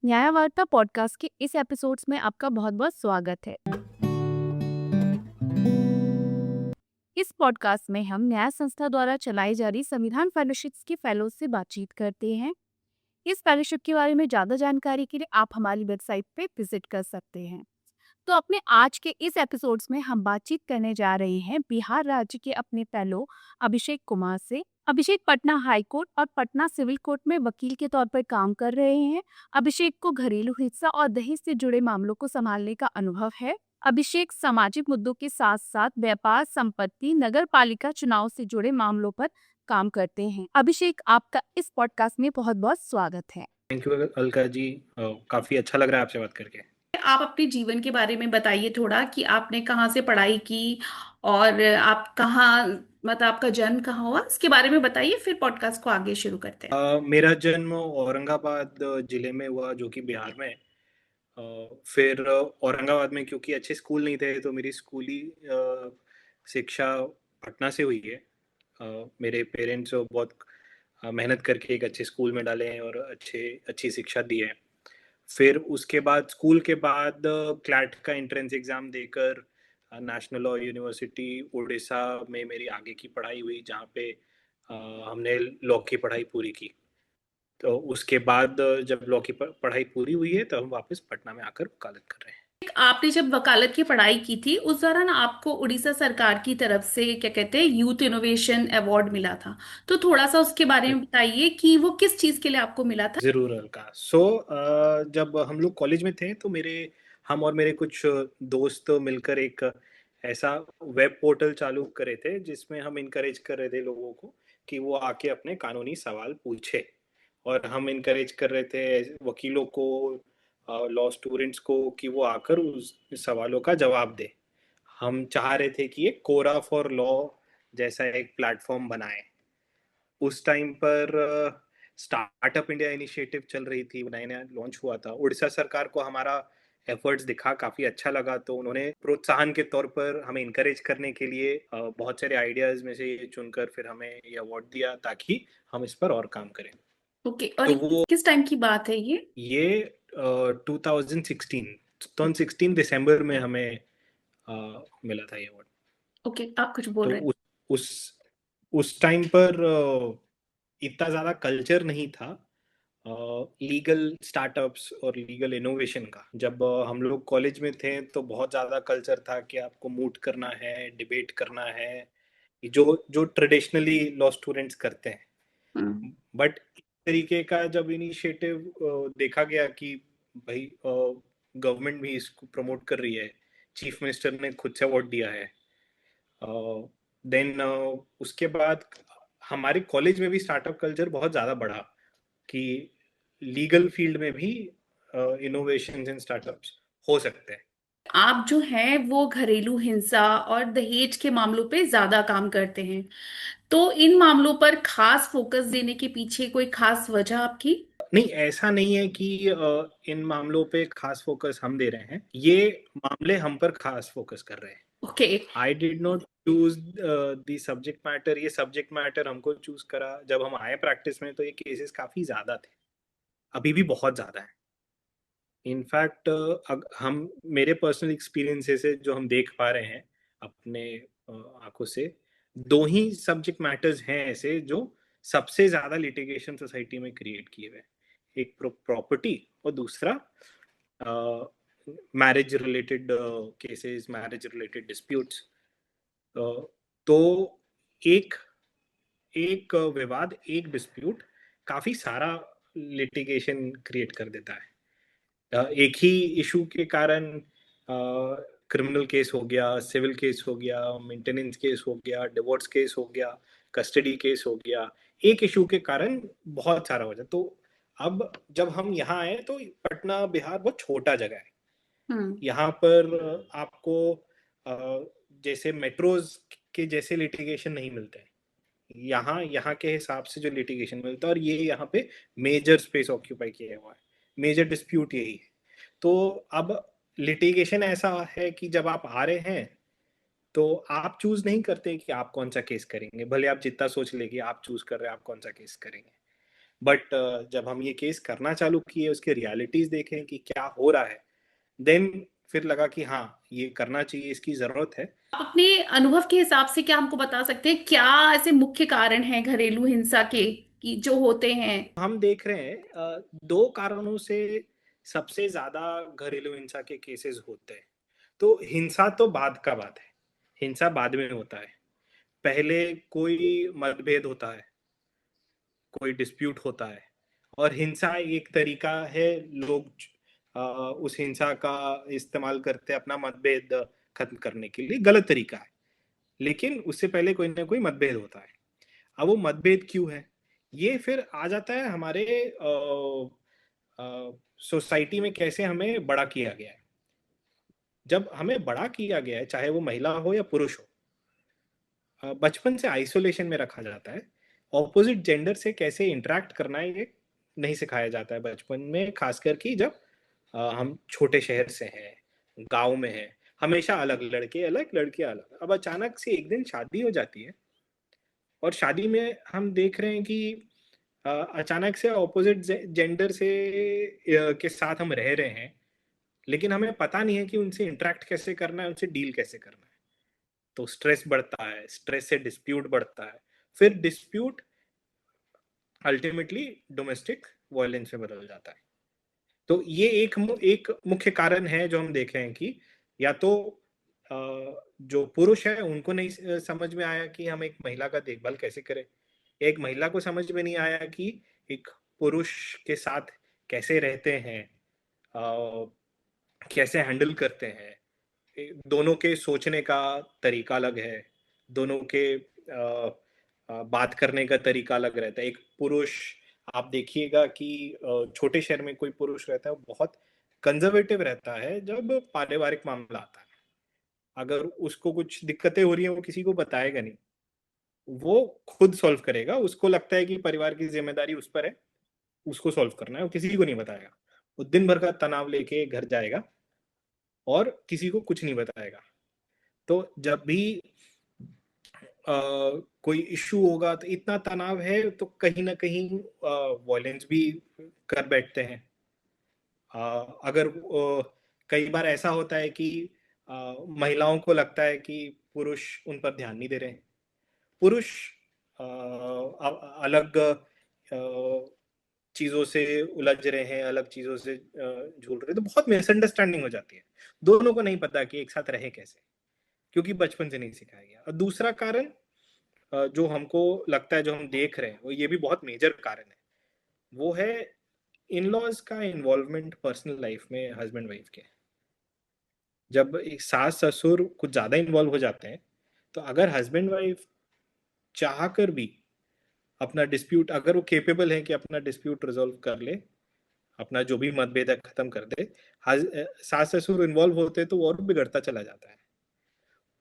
न्यायवार्ता podcast के इस episodes में आपका बहुत बहुत स्वागत है। इस पॉडकास्ट में हम न्याय संस्था द्वारा चलाई जा रही संविधान फेलोशिप्स के फेलोज से बातचीत करते हैं। इस फेलोशिप के बारे में ज्यादा जानकारी के लिए आप हमारी वेबसाइट पे विजिट कर सकते हैं। तो अपने आज के इस एपिसोड्स में हम बातचीत करने जा रहे हैं बिहार राज्य के अपने फेलो अभिषेक कुमार से। अभिषेक पटना हाई कोर्ट और पटना सिविल कोर्ट में वकील के तौर पर काम कर रहे हैं। अभिषेक को घरेलू हिंसा और दहेज से जुड़े मामलों को संभालने का अनुभव है। अभिषेक सामाजिक मुद्दों के साथ साथ व्यापार, संपत्ति, नगर पालिका चुनाव से जुड़े मामलों पर काम करते हैं। अभिषेक, आपका इस पॉडकास्ट में बहुत बहुत स्वागत है। Thank you Alka ji. काफी अच्छा लग रहा है आपसे बात करके। आप अपने जीवन के बारे में बताइए थोड़ा कि आपने कहाँ से पढ़ाई की और आप कहाँ, मतलब आपका जन्म कहाँ हुआ, इसके बारे में बताइए, फिर पॉडकास्ट को आगे शुरू करते हैं। मेरा जन्म औरंगाबाद जिले में हुआ, जो कि बिहार में। फिर औरंगाबाद में क्योंकि अच्छे स्कूल नहीं थे, तो मेरी स्कूली शिक्षा पटना से हुई है। मेरे पेरेंट्स बहुत मेहनत करके एक अच्छे स्कूल में डाले हैं और अच्छी शिक्षा दी है। फिर उसके बाद स्कूल के बाद क्लैट का एंट्रेंस एग्ज़ाम देकर नेशनल लॉ यूनिवर्सिटी उड़ीसा में मेरी आगे की पढ़ाई हुई, जहाँ पे हमने लॉ की पढ़ाई पूरी की। तो उसके बाद जब लॉ की पढ़ाई पूरी हुई है, तो हम वापस पटना में आकर वकालत कर रहे हैं। आपने जब वकालत की पढ़ाई की थी उस दौरान आपको उड़ीसा सरकार की तरफ से क्या कहते हैं यूथ इनोवेशन अवार्ड मिला था, तो थोड़ा सा उसके बारे में बताइए कि वो किस चीज के लिए आपको मिला था। ज़रूर अलका। जब हम लोग कॉलेज में थे, तो हम और मेरे कुछ दोस्त मिलकर एक ऐसा वेब पोर्टल चालू करे थे, जिसमें हम इनकरेज कर रहे थे लोगों को कि वो आके अपने कानूनी सवाल पूछे। और हम इनकरेज कर रहे थे वकीलों को, लॉ स्टूडेंट्स को, कि वो आकर उस सवालों का जवाब दे। हम चाह रहे थे कि एक कोरा फॉर लॉ जैसा एक प्लेटफॉर्म बनाए। उस टाइम पर स्टार्टअप इंडिया इनिशिएटिव चल रही थी, नया नया लॉन्च हुआ था। उड़ीसा सरकार को हमारा एफर्ट्स दिखा, काफ़ी अच्छा लगा, तो उन्होंने प्रोत्साहन के तौर पर हमें इनकरेज करने के लिए बहुत सारे आइडियाज़ में से ये चुनकर फिर हमें ये अवार्ड दिया, ताकि हम इस पर और काम करें। ओके, और तो वो किस टाइम की बात है ये? ये 2016 दिसंबर में हमें मिला था ये अवार्ड। ओके, आप कुछ बोल तो रहे उस उस टाइम पर इतना ज़्यादा कल्चर नहीं था लीगल स्टार्टअप्स और लीगल इनोवेशन का। जब हम लोग कॉलेज में थे, तो बहुत ज़्यादा कल्चर था कि आपको मूट करना है, डिबेट करना है, जो जो ट्रेडिशनली लॉ स्टूडेंट्स करते हैं। हैं। बट इस तरीके का जब इनिशिएटिव देखा गया कि भाई गवर्नमेंट भी इसको प्रमोट कर रही है, चीफ मिनिस्टर ने खुद से अवार्ड दिया है, देन उसके बाद हमारे कॉलेज में भी स्टार्टअप कल्चर बहुत ज़्यादा बढ़ा कि लीगल फील्ड में भी इनोवेशंस एंड स्टार्टअप्स हो सकते हैं। आप जो हैं वो घरेलू हिंसा और दहेज के मामलों पे ज्यादा काम करते हैं, तो इन मामलों पर खास फोकस देने के पीछे कोई खास वजह आपकी? नहीं, ऐसा नहीं है कि इन मामलों पे खास फोकस हम दे रहे हैं, ये मामले हम पर खास फोकस कर रहे हैं। Okay. I did not choose the subject matter. ये सब्जेक्ट मैटर हमको चूज करा जब हम आए प्रैक्टिस में, तो ये केसेस काफी ज्यादा थे, अभी भी बहुत ज्यादा है। इनफैक्ट हम मेरे पर्सनल एक्सपीरियंसेस से जो हम देख पा रहे हैं अपने आंखों से, दो ही सब्जेक्ट मैटर्स हैं ऐसे जो सबसे ज्यादा लिटिगेशन सोसाइटी में क्रिएट किए हुए हैं। एक प्रॉपर्टी, और दूसरा marriage related cases, marriage related disputes. तो एक एक विवाद, एक डिस्प्यूट काफी सारा लिटिगेशन क्रिएट कर देता है। एक ही इशू के कारण क्रिमिनल केस हो गया, सिविल केस हो गया, मेंटेनेंस केस हो गया, डिवोर्स केस हो गया, कस्टडी केस हो गया। एक इशू के कारण बहुत सारा हो जाता। तो अब जब हम यहाँ आए, तो पटना बिहार बहुत छोटा जगह है। हम्म। यहाँ पर आपको जैसे मेट्रोज के जैसे लिटिगेशन नहीं मिलते हैं। यहाँ यहाँ के हिसाब से जो लिटिगेशन मिलता है, और ये यहाँ पे मेजर स्पेस ऑक्यूपाई किया हुआ है, मेजर डिस्प्यूट यही है। तो अब लिटिगेशन ऐसा है कि जब आप आ रहे हैं, तो आप चूज नहीं करते कि आप कौन सा केस करेंगे, भले आप जितना सोच ले कि आप चूज कर रहे हैं आप कौन सा केस करेंगे। बट जब हम ये केस करना चालू किए, उसके रियलिटीज देखें कि क्या हो रहा है, देन फिर लगा कि हाँ, ये करना चाहिए, इसकी जरूरत है। आप अपने अनुभव के हिसाब से क्या हमको बता सकते हैं, क्या ऐसे मुख्य कारण हैं घरेलू हिंसा के कि जो होते हैं? हम देख रहे हैं दो कारणों से सबसे ज्यादा घरेलू हिंसा के केसेस होते हैं। तो हिंसा तो बाद का बात है, हिंसा बाद में होता है। पहले कोई मतभेद होता है, कोई डिस्प्यूट होता है, और हिंसा एक तरीका है, लोग उस हिंसा का इस्तेमाल करते हैं अपना मतभेद खत्म करने के लिए, गलत तरीका है। लेकिन उससे पहले कोई ना कोई मतभेद होता है। अब वो मतभेद क्यों है, ये फिर आ जाता है हमारे सोसाइटी में कैसे हमें बड़ा किया गया है। जब हमें बड़ा किया गया है, चाहे वो महिला हो या पुरुष हो, बचपन से आइसोलेशन में रखा जाता है। ऑपोजिट जेंडर से कैसे इंटरेक्ट करना है, ये नहीं सिखाया जाता है बचपन में, खासकर कि जब हम छोटे शहर से हैं, गांव में हैं। हमेशा अलग, लड़के अलग, लड़कियां अलग। अब अचानक से एक दिन शादी हो जाती है, और शादी में हम देख रहे हैं कि अचानक से ऑपोजिट जेंडर से के साथ हम रह रहे हैं, लेकिन हमें पता नहीं है कि उनसे इंटरेक्ट कैसे करना है, उनसे डील कैसे करना है। तो स्ट्रेस बढ़ता है, स्ट्रेस से डिस्प्यूट बढ़ता है, फिर डिस्प्यूट अल्टीमेटली डोमेस्टिक वायलेंस में बदल जाता है। तो ये एक मुख्य कारण है जो हम देख रहे हैं कि या तो जो पुरुष है उनको नहीं समझ में आया कि हम एक महिला का देखभाल कैसे करें, एक महिला को समझ में नहीं आया कि एक पुरुष के साथ कैसे रहते हैं, कैसे हैंडल करते हैं। दोनों के सोचने का तरीका अलग है, दोनों के बात करने का तरीका अलग रहता है। एक पुरुष, आप देखिएगा कि छोटे शहर में कोई पुरुष रहता है, वो बहुत कंजर्वेटिव रहता है जब पारिवारिक मामला आता है। अगर उसको कुछ दिक्कतें हो रही हैं, वो किसी को बताएगा नहीं, वो खुद सॉल्व करेगा। उसको लगता है कि परिवार की जिम्मेदारी उस पर है, उसको सॉल्व करना है, वो किसी को नहीं बताएगा। वो दिन भर का तनाव लेके घर जाएगा और किसी को कुछ नहीं बताएगा। तो जब भी कोई इश्यू होगा, तो इतना तनाव है तो कहीं ना कहीं वॉयलेंस भी कर बैठते हैं। अगर कई बार ऐसा होता है कि महिलाओं को लगता है कि पुरुष उन पर ध्यान नहीं दे रहे हैं, पुरुष अलग चीजों से उलझ रहे हैं, अलग चीजों से झूल रहे हैं, तो बहुत मिसअंडरस्टैंडिंग हो जाती है। दोनों को नहीं पता कि एक साथ रहे कैसे, क्योंकि बचपन से नहीं सिखाया गया। और दूसरा कारण जो हमको लगता है, जो हम देख रहे हैं, वो ये भी बहुत मेजर कारण है, वो है इन लॉज का इन्वॉल्वमेंट पर्सनल लाइफ में हस्बैंड वाइफ के। जब एक सास ससुर कुछ ज्यादा इन्वॉल्व हो जाते हैं, तो अगर हस्बैंड वाइफ चाह कर भी अपना डिस्प्यूट, अगर वो केपेबल है कि अपना डिस्प्यूट रिजॉल्व कर ले, अपना जो भी मतभेद है खत्म कर दे, सास ससुर इन्वॉल्व होते तो और बिगड़ता चला जाता है।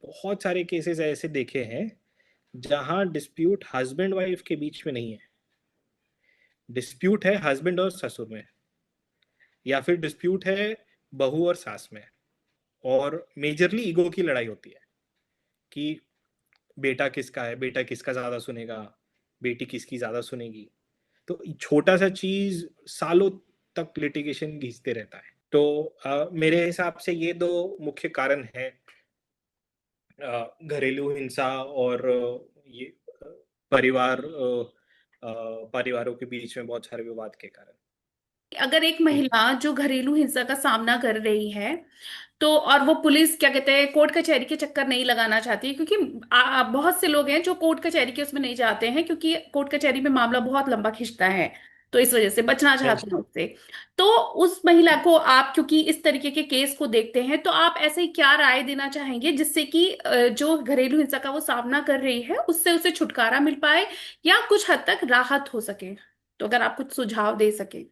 बहुत सारे केसेस ऐसे देखे हैं जहां डिस्प्यूट हस्बैंड वाइफ के बीच में नहीं है, डिस्प्यूट है हस्बैंड और ससुर में, या फिर डिस्प्यूट है बहू और सास में। और मेजरली ईगो की लड़ाई होती है कि बेटा किसका है, बेटा किसका ज्यादा सुनेगा, बेटी किसकी ज्यादा सुनेगी। तो छोटा सा चीज सालों तक लिटिगेशन घिसते रहता है। तो मेरे हिसाब से ये दो मुख्य कारण हैं, घरेलू हिंसा और ये परिवार परिवारों के बीच में बहुत सारे विवाद के कारण। अगर एक महिला जो घरेलू हिंसा का सामना कर रही है, तो और वो पुलिस क्या कहते हैं कोर्ट कचहरी के चक्कर नहीं लगाना चाहती, क्योंकि बहुत से लोग हैं जो कोर्ट कचहरी के उसमें नहीं जाते हैं, क्योंकि कोर्ट कचहरी में मामला बहुत लंबा खिंचता है, तो इस वजह से बचना हाँ चाहते जी। हैं उससे। तो उस महिला को आप, क्योंकि इस तरीके के केस को देखते हैं, तो आप ऐसे ही क्या राय देना चाहेंगे जिससे कि जो घरेलू हिंसा का वो सामना कर रही है उससे उसे छुटकारा मिल पाए या कुछ हद तक राहत हो सके? तो अगर आप कुछ सुझाव दे सके।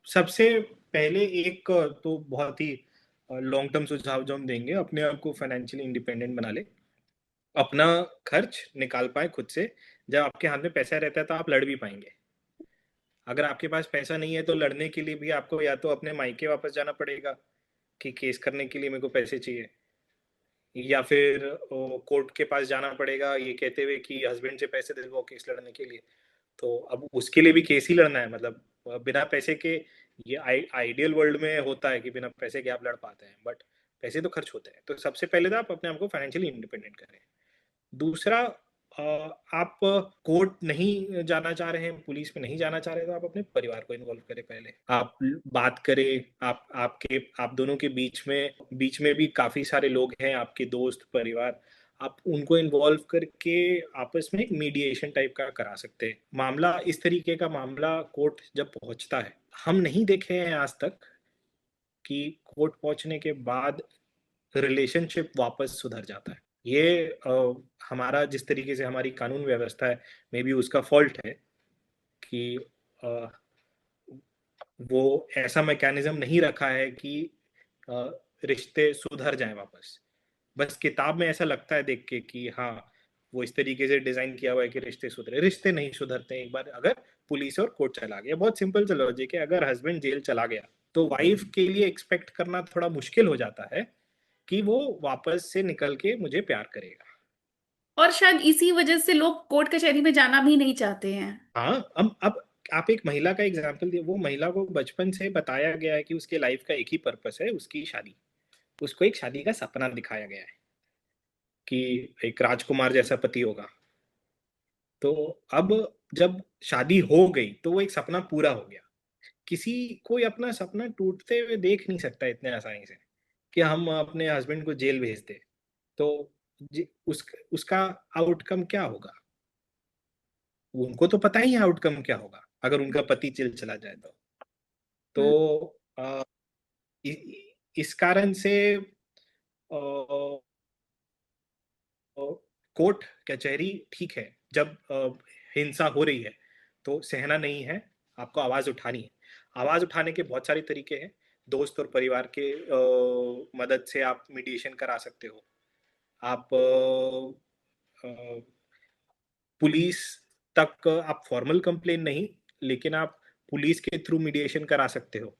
सबसे पहले एक तो बहुत ही लॉन्ग टर्म सुझाव जो हम देंगे, अपने आप को फाइनेंशियली इंडिपेंडेंट बना ले, अपना खर्च निकाल पाए खुद से। जब आपके हाथ में पैसा रहता है तो आप लड़ भी पाएंगे। अगर आपके पास पैसा नहीं है तो लड़ने के लिए भी आपको या तो अपने मायके वापस जाना पड़ेगा कि केस करने के लिए मेरे को पैसे चाहिए, या फिर कोर्ट के पास जाना पड़ेगा ये कहते हुए कि हस्बैंड से पैसे दिलवाओ केस लड़ने के लिए। तो अब उसके लिए भी केस ही लड़ना है, मतलब बिना पैसे के, ये आइडियल वर्ल्ड में होता है कि बिना पैसे के आप लड़ पाते हैं, बट पैसे तो खर्च होते हैं। तो सबसे पहले तो आप अपने आप को फाइनेंशियली इंडिपेंडेंट करें। दूसरा, आप कोर्ट नहीं जाना चाह रहे हैं, पुलिस में नहीं जाना चाह रहे, तो आप अपने परिवार को इन्वॉल्व करें। पहले आप बात करें, आप दोनों के बीच में भी काफी सारे लोग हैं, आपके दोस्त परिवार, आप उनको इन्वॉल्व करके आपस में एक मीडिएशन टाइप का करा सकते हैं। मामला, इस तरीके का मामला कोर्ट जब पहुंचता है, हम नहीं देखे हैं आज तक कि कोर्ट पहुंचने के बाद रिलेशनशिप वापस सुधर जाता है। ये हमारा, जिस तरीके से हमारी कानून व्यवस्था है, मे बी उसका फॉल्ट है कि अ, वो ऐसा मैकेनिज्म नहीं रखा है कि अ, रिश्ते सुधर जाएं वापस। बस किताब में ऐसा लगता है देख के कि हाँ, वो इस तरीके से डिजाइन किया हुआ है कि रिश्ते सुधरे। रिश्ते नहीं सुधरते एक बार अगर पुलिस और कोर्ट चला गया। बहुत सिंपल सा लॉजिक है, अगर हस्बैंड जेल चला गया तो वाइफ के लिए एक्सपेक्ट करना थोड़ा मुश्किल हो जाता है कि वो वापस से निकल के मुझे प्यार करेगा। और शायद इसी वजह से लोग कोर्ट कचहरी में जाना भी नहीं चाहते हैं। हाँ, अब आप एक महिला का एग्जाम्पल दिए, वो महिला को बचपन से बताया गया है कि उसके लाइफ का एक ही पर्पस है, उसकी शादी। उसको एक शादी का सपना दिखाया गया है कि एक राजकुमार जैसा पति होगा। तो अब जब शादी हो गई तो वो एक सपना पूरा हो गया। किसी कोई अपना सपना टूटते हुए देख नहीं सकता इतने आसानी से कि हम अपने हस्बैंड को जेल भेज दे। तो उसका आउटकम क्या होगा? उनको तो पता ही है आउटकम क्या होगा अगर उनका पति जेल चला जाए तो हम्म। अ, इस कारण से कोर्ट कचहरी ठीक है। जब हिंसा हो रही है तो सहना नहीं है, आपको आवाज उठानी है। आवाज उठाने के बहुत सारे तरीके हैं। दोस्त और परिवार के मदद से आप मीडिएशन करा सकते हो। आप पुलिस तक आप फॉर्मल कंप्लेन नहीं, लेकिन आप पुलिस के थ्रू मीडिएशन करा सकते हो।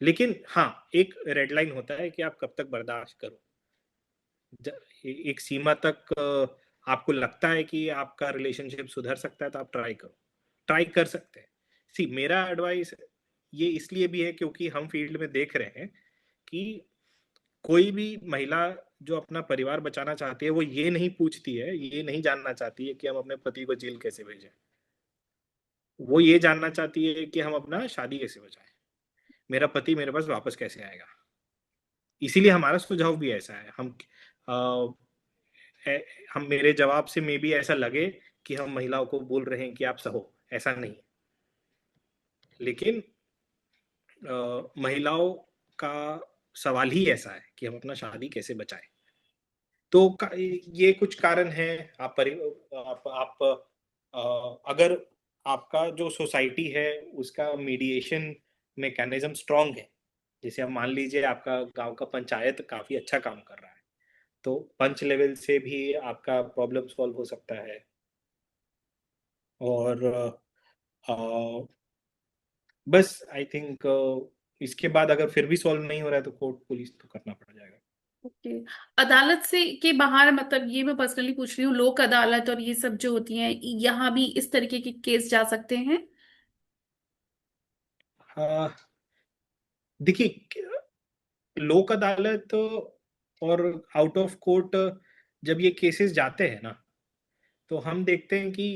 लेकिन हाँ, एक रेड लाइन होता है कि आप कब तक बर्दाश्त करो। एक सीमा तक आपको लगता है कि आपका रिलेशनशिप सुधर सकता है तो आप ट्राई कर सकते हैं। सी, मेरा एडवाइस ये इसलिए भी है क्योंकि हम फील्ड में देख रहे हैं कि कोई भी महिला जो अपना परिवार बचाना चाहती है वो ये नहीं पूछती है, ये नहीं जानना चाहती है कि हम अपने पति को जेल कैसे भेजें। वो ये जानना चाहती है कि हम अपना शादी कैसे बचाएं, मेरा पति मेरे पास वापस कैसे आएगा। इसीलिए हमारा सुझाव भी ऐसा है। हम मेरे जवाब से मे भी ऐसा लगे कि हम महिलाओं को बोल रहे हैं कि आप सहो, ऐसा नहीं। लेकिन महिलाओं का सवाल ही ऐसा है कि हम अपना शादी कैसे बचाएं। तो ये कुछ कारण हैं। आप अगर आपका जो सोसाइटी है उसका मीडिएशन मैकेनिज्म स्ट्रांग है, जैसे अब मान लीजिए आपका गांव का पंचायत काफी अच्छा काम कर रहा है, तो पंच लेवल से भी आपका प्रॉब्लम सॉल्व हो सकता है। और बस आई थिंक इसके बाद अगर फिर भी सॉल्व नहीं हो रहा है तो कोर्ट पुलिस तो करना पड़ जाएगा। ओके। अदालत से के बाहर, मतलब ये मैं पर्सनली पूछ रही हूँ, लोक अदालत और ये सब जो होती हैं, यहाँ भी इस तरीके के केस जा सकते हैं? हाँ, देखिए, लोक अदालत और आउट ऑफ कोर्ट जब ये केसेस जाते हैं ना, तो हम देखते हैं कि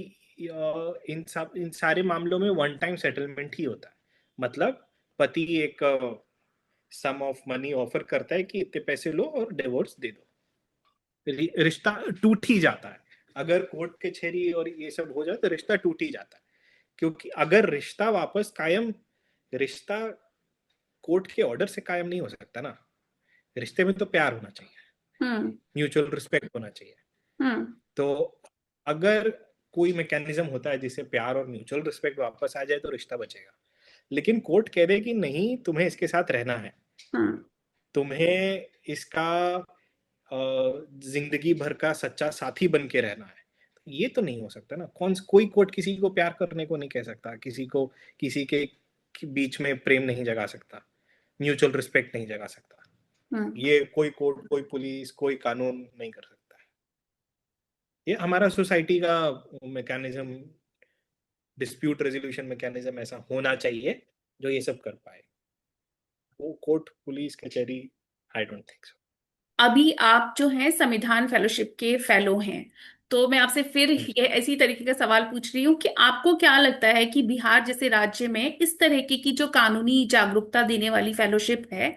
इन सारे मामलों में वन टाइम सेटलमेंट ही होता है। मतलब पति एक सम ऑफ मनी ऑफर करता है कि इतने पैसे लो और डिवोर्स दे दो। रिश्ता टूट ही जाता है। अगर कोर्ट कचहरी और ये सब हो जाए तो रिश्ता टूट ही जाता है। क्योंकि अगर रिश्ता वापस कायम, रिश्ता कोर्ट के ऑर्डर से कायम नहीं हो सकता ना। रिश्ते में तो प्यार होना चाहिए, हम्म। म्यूचुअल रिस्पेक्ट होना चाहिए। हम्म। तो अगर कोई मैकेनिज्म होता है जिससे प्यार और म्यूचुअल रिस्पेक्ट वापस आ जाए तो रिश्ता बचेगा। लेकिन कोर्ट कह दे कि नहीं, तुम्हें इसके साथ रहना है, हम्म। तुम्हें इसका जिंदगी भर का सच्चा साथी बन के रहना है, तो ये तो नहीं हो सकता ना। कोई कोर्ट किसी को प्यार करने को नहीं कह सकता, किसी के बीच में प्रेम नहीं जगा सकता, म्यूचुअल रिस्पेक्ट नहीं जगा सकता। हम्म। ये कोई कोर्ट, कोई पुलिस, कोई कानून नहीं कर सकता है। ये हमारा सोसाइटी का मैकेनिज्म डिस्प्यूट रेजोल्यूशन मैकेनिज्म ऐसा होना चाहिए जो ये सब कर पाए। वो कोर्ट, पुलिस, कचहरी, आई डोंट थिंक सो। अभी आप जो हैं संविधान फेलोशिप के फेलो हैं, तो मैं आपसे फिर ये इसी तरीके का सवाल पूछ रही हूँ कि आपको क्या लगता है कि बिहार जैसे राज्य में इस तरह की जो कानूनी जागरूकता देने वाली फेलोशिप है,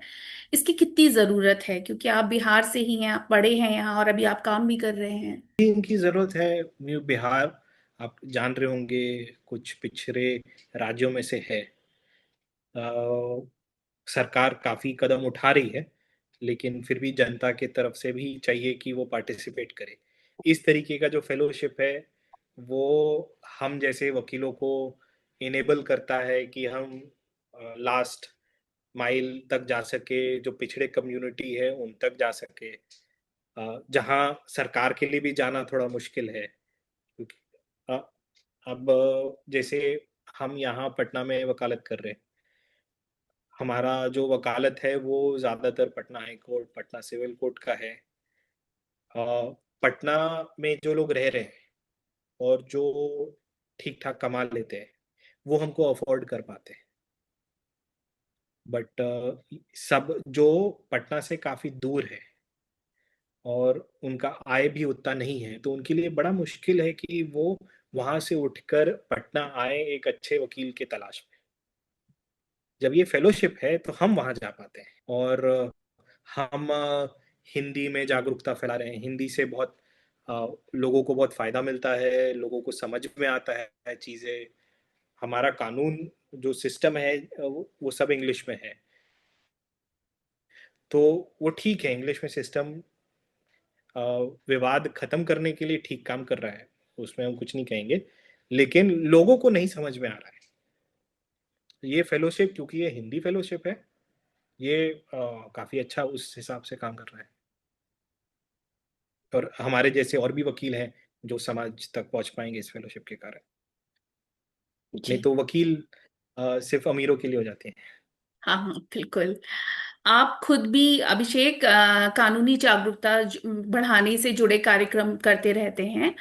इसकी कितनी जरूरत है? क्योंकि आप बिहार से ही हैं, आप पढ़े हैं यहाँ और अभी आप काम भी कर रहे हैं। इनकी जरूरत है। न्यू बिहार, आप जान रहे होंगे, कुछ पिछड़े राज्यों में से है। सरकार काफी कदम उठा रही है, लेकिन फिर भी जनता की तरफ से भी चाहिए कि वो पार्टिसिपेट करे। इस तरीके का जो फेलोशिप है वो हम जैसे वकीलों को इनेबल करता है कि हम लास्ट माइल तक जा सके, जो पिछड़े कम्युनिटी है उन तक जा सके, जहाँ सरकार के लिए भी जाना थोड़ा मुश्किल है। क्योंकि अ, अब जैसे हम यहाँ पटना में वकालत कर रहे हैं, हमारा जो वकालत है वो ज़्यादातर Patna high court, Patna civil court का है। अ, पटना में जो लोग रह रहे हैं और जो ठीक ठाक कमा लेते हैं वो हमको अफोर्ड कर पाते हैं। बट सब जो पटना से काफ़ी दूर है और उनका आय भी उतना नहीं है, तो उनके लिए बड़ा मुश्किल है कि वो वहां से उठकर पटना आए एक अच्छे वकील के तलाश में। जब ये फेलोशिप है तो हम वहां जा पाते हैं और हम हिंदी में जागरूकता फैला रहे हैं। हिंदी से बहुत लोगों को बहुत फायदा मिलता है, लोगों को समझ में आता है चीजें। हमारा कानून जो सिस्टम है वो सब इंग्लिश में है, तो वो ठीक है। इंग्लिश में सिस्टम विवाद खत्म करने के लिए ठीक काम कर रहा है, उसमें हम कुछ नहीं कहेंगे। लेकिन लोगों को नहीं समझ में आ रहा है ये फेलोशिप, क्योंकि ये हिंदी फेलोशिप है। ये काफी अच्छा उस हिसाब से काम कर रहा है, और हमारे जैसे और भी वकील हैं जो समाज तक पहुंच पाएंगे इस फेलोशिप के कारण। नहीं जी। तो वकील सिर्फ अमीरों के लिए हो जाते हैं। हाँ हाँ, बिल्कुल। आप खुद भी अभिषेक कानूनी जागरूकता बढ़ाने से जुड़े कार्यक्रम करते रहते हैं।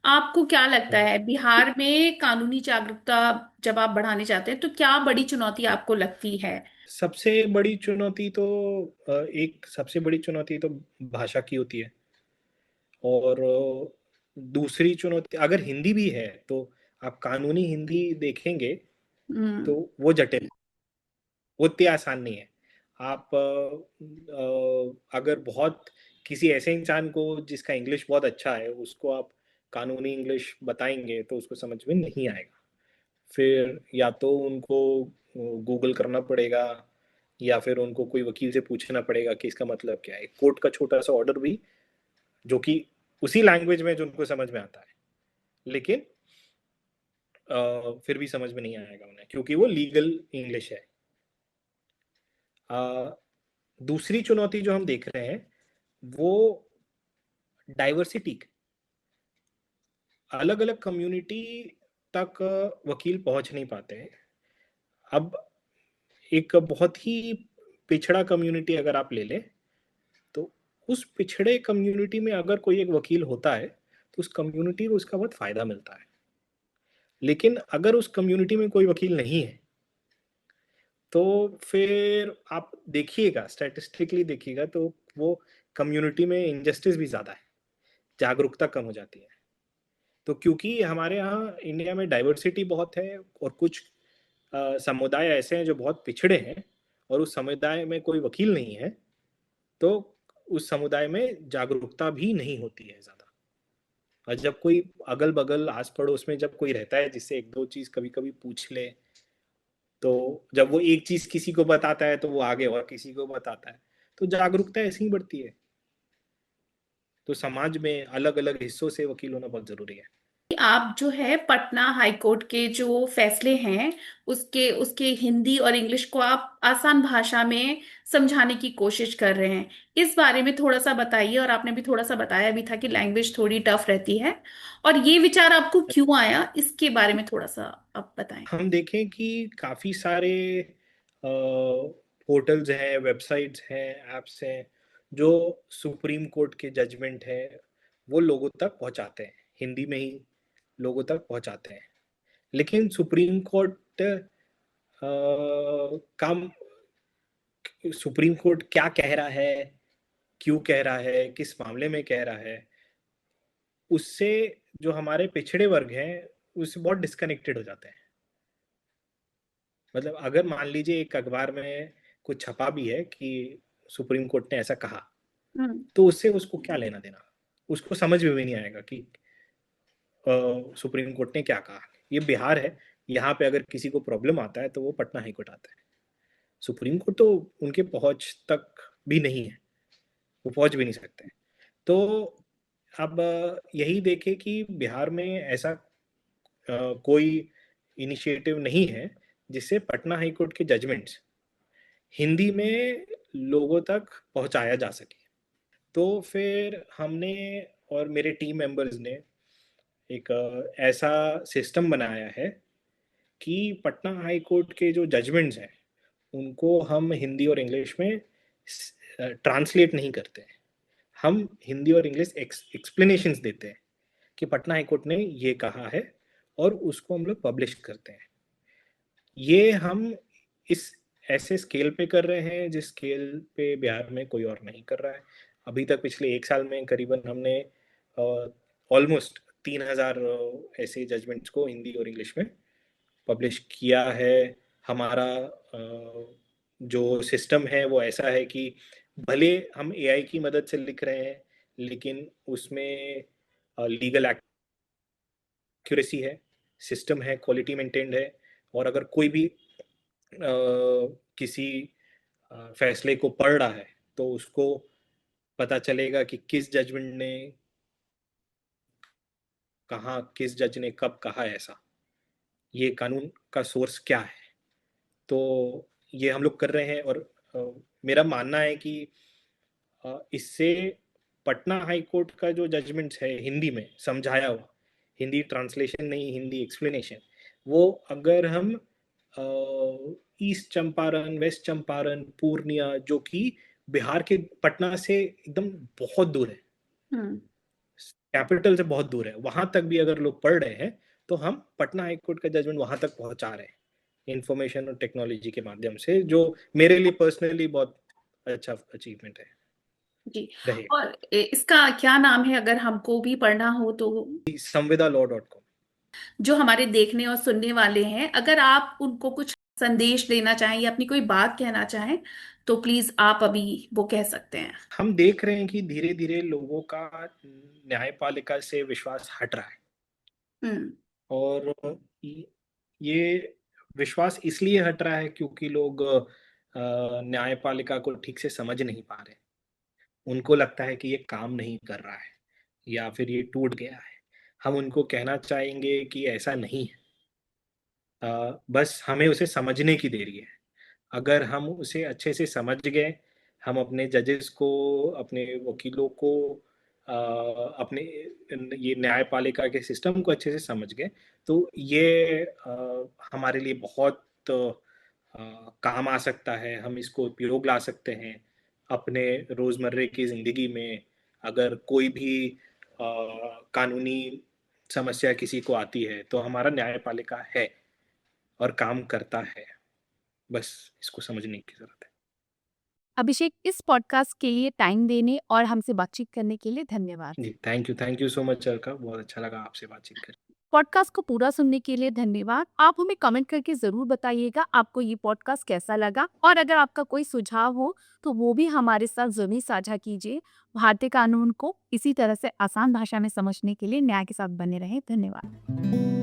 आपको क्या लगता हम्म। है बिहार में कानूनी जागरूकता जब आप बढ़ाने जाते हैं तो क्या बड़ी चुनौती आपको लगती है? सबसे बड़ी चुनौती तो एक सबसे बड़ी चुनौती तो भाषा की होती है। और दूसरी चुनौती, अगर हिंदी भी है तो आप कानूनी हिंदी देखेंगे तो हम्म। वो जटिल, वो इतनी आसान नहीं है। आप अगर बहुत किसी ऐसे इंसान को जिसका इंग्लिश बहुत अच्छा है उसको आप कानूनी इंग्लिश बताएंगे तो उसको समझ में नहीं आएगा। फिर या तो उनको गूगल करना पड़ेगा, या फिर उनको कोई वकील से पूछना पड़ेगा कि इसका मतलब क्या है। कोर्ट का छोटा सा ऑर्डर भी जो कि उसी लैंग्वेज में जो उनको समझ में आता है, लेकिन फिर भी समझ में नहीं आएगा उन्हें क्योंकि वो लीगल इंग्लिश है। अ, दूसरी चुनौती जो हम देख रहे हैं वो डाइवर्सिटी। अलग अलग कम्युनिटी तक वकील पहुंच नहीं पाते हैं। अब एक बहुत ही पिछड़ा कम्युनिटी अगर आप ले लें, तो उस पिछड़े कम्युनिटी में अगर कोई एक वकील होता है तो उस कम्युनिटी को उसका बहुत फायदा मिलता है। लेकिन अगर उस कम्युनिटी में कोई वकील नहीं है तो फिर आप देखिएगा, स्टैटिस्टिकली देखिएगा तो वो कम्युनिटी में इनजस्टिस भी ज़्यादा है, जागरूकता कम हो जाती है। तो क्योंकि हमारे यहाँ इंडिया में डाइवर्सिटी बहुत है और कुछ समुदाय ऐसे हैं जो बहुत पिछड़े हैं, और उस समुदाय में कोई वकील नहीं है, तो उस समुदाय में जागरूकता भी नहीं होती है ज़्यादा। और जब कोई अगल बगल आस पड़ोस में जब कोई रहता है जिससे एक दो चीज़ कभी कभी पूछ ले, तो जब वो एक चीज़ किसी को बताता है तो वो आगे और किसी को बताता है, तो जागरूकता ऐसे ही बढ़ती है। तो समाज में अलग अलग हिस्सों से वकील होना बहुत ज़रूरी है। आप जो है पटना हाई कोर्ट के जो फैसले हैं उसके उसके हिंदी और इंग्लिश को आप आसान भाषा में समझाने की कोशिश कर रहे हैं। इस बारे में थोड़ा सा बताइए। और आपने भी थोड़ा सा बताया भी था कि लैंग्वेज थोड़ी टफ रहती है, और ये विचार आपको क्यों आया इसके बारे में थोड़ा सा आप बताएं। हम देखें कि काफ़ी सारे पोर्टल्स हैं, वेबसाइट्स हैं, एप्स हैं जो सुप्रीम कोर्ट के जजमेंट है वो लोगों तक पहुंचाते हैं, हिंदी में ही लोगों तक पहुंचाते हैं। लेकिन सुप्रीम कोर्ट का सुप्रीम कोर्ट क्या कह रहा है, क्यों कह रहा है, किस मामले में कह रहा है, उससे जो हमारे पिछड़े वर्ग हैं उससे बहुत डिस्कनेक्टेड हो जाते हैं। मतलब अगर मान लीजिए एक अखबार में कुछ छपा भी है कि सुप्रीम कोर्ट ने ऐसा कहा, हम्म। तो उससे उसको क्या लेना देना, उसको समझ में भी नहीं आएगा कि सुप्रीम कोर्ट ने क्या कहा। ये बिहार है, यहाँ पे अगर किसी को प्रॉब्लम आता है तो वो पटना हाई कोर्ट आता है। सुप्रीम कोर्ट तो उनके पहुंच तक भी नहीं है, वो पहुंच भी नहीं सकते। तो अब यही देखे कि बिहार में ऐसा कोई इनिशिएटिव नहीं है जिससे पटना हाई कोर्ट के जजमेंट्स हिंदी में लोगों तक पहुंचाया जा सके। तो फिर हमने और मेरे टीम मेंबर्स ने एक ऐसा सिस्टम बनाया है कि पटना हाई कोर्ट के जो जजमेंट्स हैं उनको हम हिंदी और इंग्लिश में ट्रांसलेट नहीं करते हैं। हम हिंदी और इंग्लिश एक्सप्लेनेशंस देते हैं कि पटना हाई कोर्ट ने ये कहा है, और उसको हम लोग पब्लिश करते हैं। ये हम इस ऐसे स्केल पे कर रहे हैं जिस स्केल पे बिहार में कोई और नहीं कर रहा है। अभी तक पिछले 1 साल में करीबन हमने ऑलमोस्ट 3,000 ऐसे जजमेंट्स को हिंदी और इंग्लिश में पब्लिश किया है। हमारा जो सिस्टम है वो ऐसा है कि भले हम एआई की मदद से लिख रहे हैं, लेकिन उसमें लीगल एक्यूरेसी है, सिस्टम है, क्वालिटी मेंटेन्ड है। और अगर कोई भी किसी फैसले को पढ़ रहा है तो उसको पता चलेगा कि किस जजमेंट ने कहा, किस जज ने कब कहा ऐसा, ये कानून का सोर्स क्या है। तो ये हम लोग कर रहे हैं। और मेरा मानना है कि इससे पटना हाई कोर्ट का जो जजमेंट्स है हिंदी में समझाया हुआ, हिंदी ट्रांसलेशन नहीं, हिंदी एक्सप्लेनेशन, वो अगर हम ईस्ट चंपारण, वेस्ट चंपारण, पूर्णिया, जो कि बिहार के पटना से एकदम बहुत दूर है, हम्म। कैपिटल से बहुत दूर है, वहां तक भी अगर लोग पढ़ रहे हैं तो हम पटना हाई कोर्ट का जजमेंट वहां तक पहुंचा रहे हैं इंफॉर्मेशन और टेक्नोलॉजी के माध्यम से, जो मेरे लिए पर्सनली बहुत अच्छा अचीवमेंट है जी। रहेगा। और इसका क्या नाम है अगर हमको भी पढ़ना हो तो? संविदालॉ.com। जो हमारे देखने और सुनने वाले हैं, अगर आप उनको कुछ संदेश देना चाहें या अपनी कोई बात कहना चाहें तो प्लीज आप अभी वो कह सकते हैं। हम देख रहे हैं कि धीरे धीरे लोगों का न्यायपालिका से विश्वास हट रहा है। हम्म। और ये विश्वास इसलिए हट रहा है क्योंकि लोग न्यायपालिका को ठीक से समझ नहीं पा रहे। उनको लगता है कि ये काम नहीं कर रहा है या फिर ये टूट गया है। हम उनको कहना चाहेंगे कि ऐसा नहीं है। बस हमें उसे समझने की देरी है। अगर हम उसे अच्छे से समझ गए, हम अपने जजेस को, अपने वकीलों को, अपने ये न्यायपालिका के सिस्टम को अच्छे से समझ गए, तो ये हमारे लिए बहुत काम आ सकता है। हम इसको उपयोग ला सकते हैं अपने रोज़मर्रे की ज़िंदगी में। अगर कोई भी कानूनी समस्या किसी को आती है तो हमारा न्यायपालिका है और काम करता है। बस इसको समझने की ज़रूरत है। अभिषेक, इस पॉडकास्ट के लिए टाइम देने और हमसे बातचीत करने के लिए धन्यवाद। जी, thank you so much Alka, बहुत अच्छा लगा आपसे बातचीत करके। पॉडकास्ट को पूरा सुनने के लिए धन्यवाद। आप हमें कमेंट करके ज़रूर बताइएगा आपको ये पॉडकास्ट कैसा लगा, और अगर आपका कोई सुझाव हो तो वो भी हमारे साथ ज़रूर साझा कीजिए। भारतीय कानून को इसी तरह से आसान भाषा में समझने के लिए न्याय के साथ बने रहें। धन्यवाद।